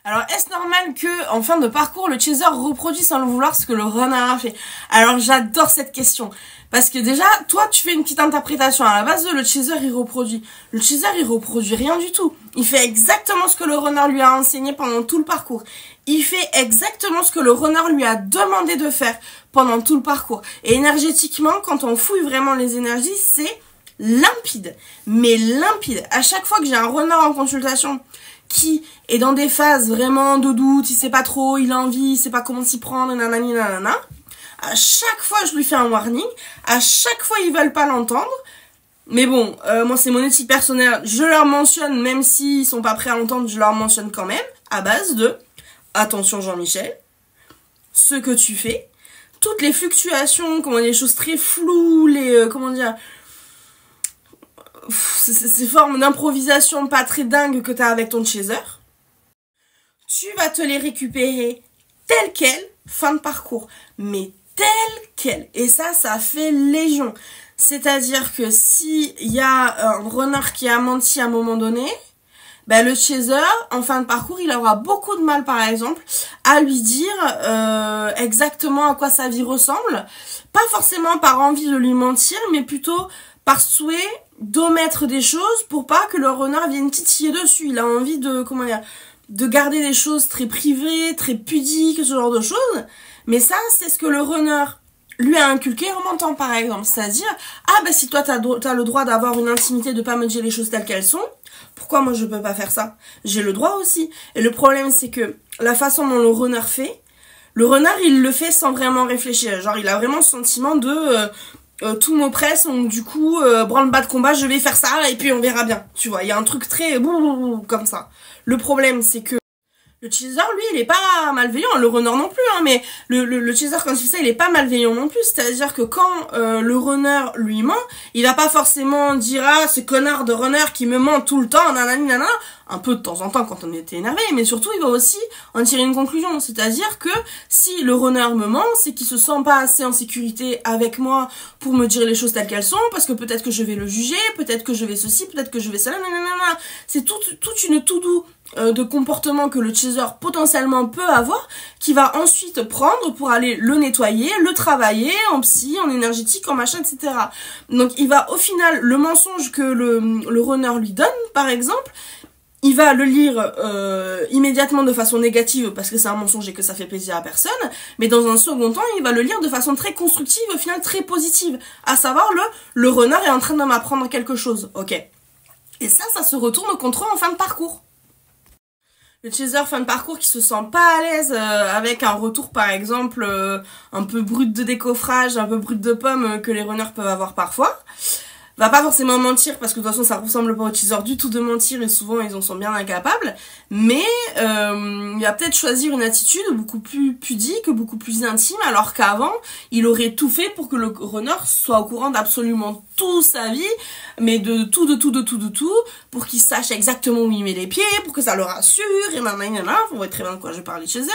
Alors, est-ce normal que, en fin de parcours, le chaser reproduise sans le vouloir ce que le runner a fait? Alors, j'adore cette question. Parce que déjà, toi, tu fais une petite interprétation. À la base, le chaser, il reproduit. Le chaser, il reproduit rien du tout. Il fait exactement ce que le runner lui a enseigné pendant tout le parcours. Il fait exactement ce que le runner lui a demandé de faire pendant tout le parcours. Et énergétiquement, quand on fouille vraiment les énergies, c'est limpide. Mais limpide. À chaque fois que j'ai un runner en consultation qui est dans des phases vraiment de doute, il sait pas trop, il a envie, il sait pas comment s'y prendre, nanani nanana. À chaque fois, je lui fais un warning. À chaque fois, ils veulent pas l'entendre. Mais bon, moi, c'est mon éthique personnelle. Je leur mentionne, même s'ils sont pas prêts à l'entendre, je leur mentionne quand même, à base de attention Jean-Michel, ce que tu fais, toutes les fluctuations, les choses très floues, les, ces formes d'improvisation pas très dingues que t'as avec ton chaser, tu vas te les récupérer telles quelles, fin de parcours. Mais telles quelles. Et ça fait légion. C'est-à-dire que si il y a un runner qui a menti à un moment donné, ben le chaser, en fin de parcours, il aura beaucoup de mal, par exemple, à lui dire exactement à quoi sa vie ressemble. Pas forcément par envie de lui mentir, mais plutôt par souhait d'omettre des choses pour pas que le runner vienne titiller dessus. Il a envie de, de garder des choses très privées, très pudiques, ce genre de choses. Mais ça, c'est ce que le runner lui a inculqué en mentant, par exemple. C'est-à-dire, ah ben si toi t'as le droit d'avoir une intimité, de pas me dire les choses telles qu'elles sont, pourquoi moi je peux pas faire ça? J'ai le droit aussi. Et le problème, c'est que la façon dont le runner fait, le runner, il le fait sans vraiment réfléchir. Genre, il a vraiment ce sentiment de tout m'oppresse, donc du coup, branle-bas de combat, je vais faire ça, et puis on verra bien. Tu vois, il y a un truc très comme ça. Le problème, c'est que le chaser, lui, il est pas malveillant, le runner non plus, hein, mais le chaser, quand il fait ça, il est pas malveillant non plus. C'est-à-dire que quand le runner lui ment, il va pas forcément dire « Ah, ce connard de runner qui me ment tout le temps, nanani, nanana », un peu de temps en temps quand on était énervé, mais surtout, il va aussi en tirer une conclusion. C'est-à-dire que si le runner me ment, c'est qu'il se sent pas assez en sécurité avec moi pour me dire les choses telles qu'elles sont, parce que peut-être que je vais le juger, peut-être que je vais ceci, peut-être que je vais cela, nanana. C'est toute une to-do de comportement que le chaser potentiellement peut avoir, qui va ensuite prendre pour aller le nettoyer, le travailler en psy, en énergétique, en machin, etc. Donc il va au final, le mensonge que le runner lui donne, par exemple, il va le lire immédiatement de façon négative parce que c'est un mensonge et que ça fait plaisir à personne, mais dans un second temps, il va le lire de façon très constructive, au final très positive, à savoir le runner est en train de m'apprendre quelque chose, ok. Et ça se retourne contre eux en fin de parcours. Le chaser fin de parcours qui se sent pas à l'aise avec un retour par exemple un peu brut de décoffrage, un peu brut de pomme que les runners peuvent avoir parfois, va pas forcément mentir parce que de toute façon ça ressemble pas au chaser du tout de mentir et souvent ils en sont bien incapables, mais il va peut-être choisir une attitude beaucoup plus pudique, beaucoup plus intime, alors qu'avant il aurait tout fait pour que le runner soit au courant d'absolument toute sa vie, mais de tout, pour qu'il sache exactement où il met les pieds, pour que ça le rassure, et nanana, vous voyez très bien de quoi je parle de chaser.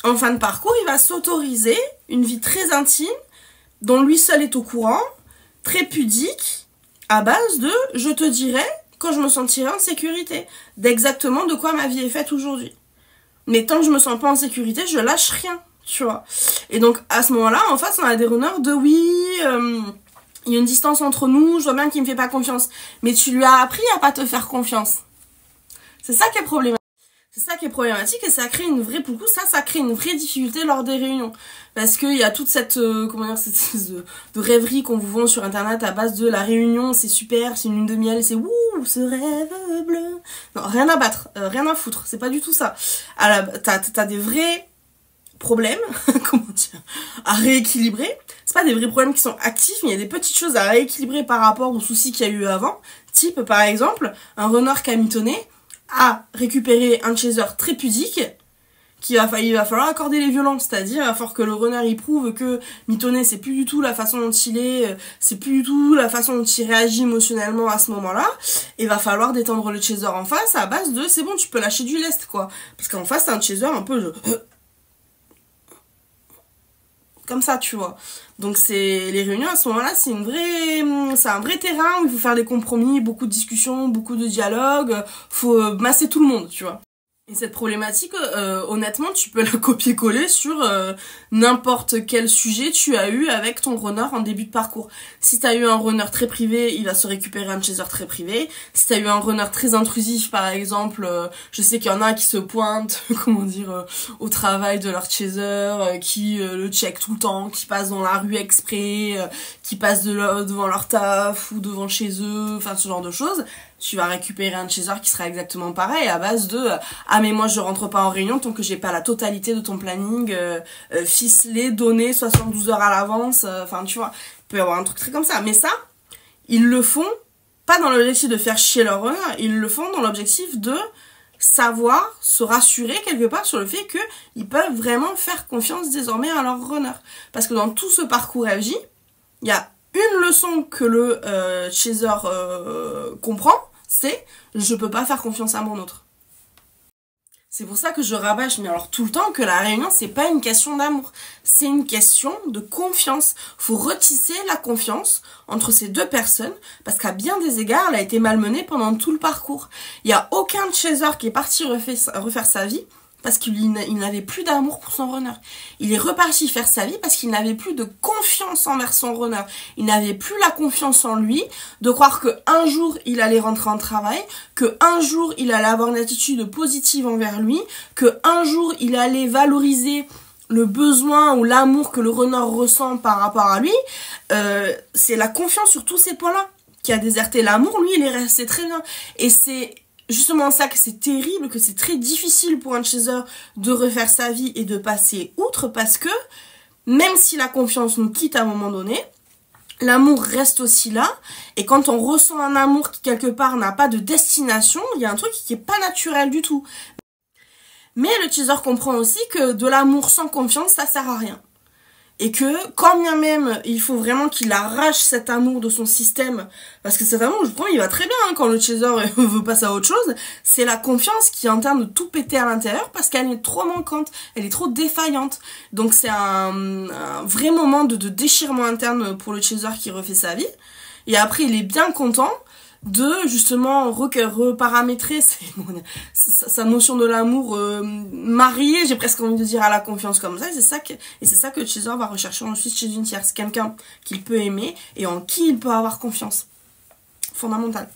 En fin de parcours, il va s'autoriser une vie très intime, dont lui seul est au courant, très pudique, à base de « je te dirai quand je me sentirai en sécurité », d'exactement de quoi ma vie est faite aujourd'hui. Mais tant que je me sens pas en sécurité, je lâche rien, tu vois. Et donc, à ce moment-là, en face, on a des runners de « oui, il y a une distance entre nous, je vois bien qu'il me fait pas confiance ». Mais tu lui as appris à pas te faire confiance. C'est ça qui est problématique. C'est ça qui est problématique et ça crée une vraie, pour le coup, ça crée une vraie difficulté lors des réunions. Parce qu'il y a toute cette, cette espèce de rêverie qu'on vous vend sur internet à base de la réunion, c'est super, c'est une lune de miel, c'est wouh, ce rêve bleu. Non, rien à battre, rien à foutre, c'est pas du tout ça. T'as des vrais problèmes, à rééquilibrer. C'est pas des vrais problèmes qui sont actifs, mais il y a des petites choses à rééquilibrer par rapport aux soucis qu'il y a eu avant. Type, par exemple, un runner qui a mitonné, à récupérer un chaser très pudique, il va falloir accorder les violences, c'est-à-dire il va falloir que le runner il prouve que mitonner c'est plus du tout la façon dont il est, c'est plus du tout la façon dont il réagit émotionnellement à ce moment-là, et va falloir détendre le chaser en face à base de c'est bon, tu peux lâcher du lest quoi, parce qu'en face c'est un chaser un peu comme ça, tu vois. Donc les réunions à ce moment-là, c'est un vrai terrain où il faut faire des compromis, beaucoup de discussions, beaucoup de dialogues, faut masser tout le monde, tu vois. Et cette problématique, honnêtement, tu peux la copier-coller sur n'importe quel sujet tu as eu avec ton runner en début de parcours. Si tu as eu un runner très privé, il va se récupérer un chaser très privé. Si tu as eu un runner très intrusif, par exemple, je sais qu'il y en a qui se pointent, comment dire, au travail de leur chaser, qui le check tout le temps, qui passe dans la rue exprès, qui passe devant leur taf ou devant chez eux, enfin ce genre de choses. Tu vas récupérer un chaser qui sera exactement pareil à base de ah mais moi je rentre pas en réunion tant que j'ai pas la totalité de ton planning ficelé, donné 72 heures à l'avance, enfin tu vois, il peut y avoir un truc très comme ça. Mais ça, ils le font pas dans l'objectif de faire chier leur runner, ils le font dans l'objectif de savoir, se rassurer quelque part sur le fait qu'ils peuvent vraiment faire confiance désormais à leur runner. Parce que dans tout ce parcours FJ, il y a une leçon que le chaser comprend, c'est je peux pas faire confiance à mon autre. C'est pour ça que je rabâche, mais alors tout le temps, que la réunion, c'est pas une question d'amour. C'est une question de confiance. Faut retisser la confiance entre ces deux personnes, parce qu'à bien des égards, elle a été malmenée pendant tout le parcours. Il y a aucun chaser qui est parti refaire sa vie parce qu'il n'avait plus d'amour pour son runner. Il est reparti faire sa vie parce qu'il n'avait plus de confiance envers son runner. Il n'avait plus la confiance en lui de croire qu'un jour il allait rentrer en travail, qu'un jour il allait avoir une attitude positive envers lui, qu'un jour il allait valoriser le besoin ou l'amour que le runner ressent par rapport à lui. C'est la confiance sur tous ces points-là qui a déserté. L'amour, lui, il est resté très bien. Et c'est justement ça que c'est terrible, que c'est très difficile pour un chaser de refaire sa vie et de passer outre, parce que même si la confiance nous quitte à un moment donné, l'amour reste aussi là, et quand on ressent un amour qui quelque part n'a pas de destination, il y a un truc qui est pas naturel du tout. Mais le chaser comprend aussi que de l'amour sans confiance, ça sert à rien. Et que, quand bien même, il faut vraiment qu'il arrache cet amour de son système, parce que cet amour, je crois, il va très bien hein, quand le chaser veut passer à autre chose, c'est la confiance qui est en train de tout péter à l'intérieur, parce qu'elle est trop manquante, elle est trop défaillante. Donc c'est un vrai moment de déchirement interne pour le chaser qui refait sa vie. Et après, il est bien content de justement reparamétrer sa notion de l'amour mariée, j'ai presque envie de dire, à la confiance comme ça, et c'est ça que le chaser va rechercher ensuite chez une tierce, quelqu'un qu'il peut aimer et en qui il peut avoir confiance. Fondamental.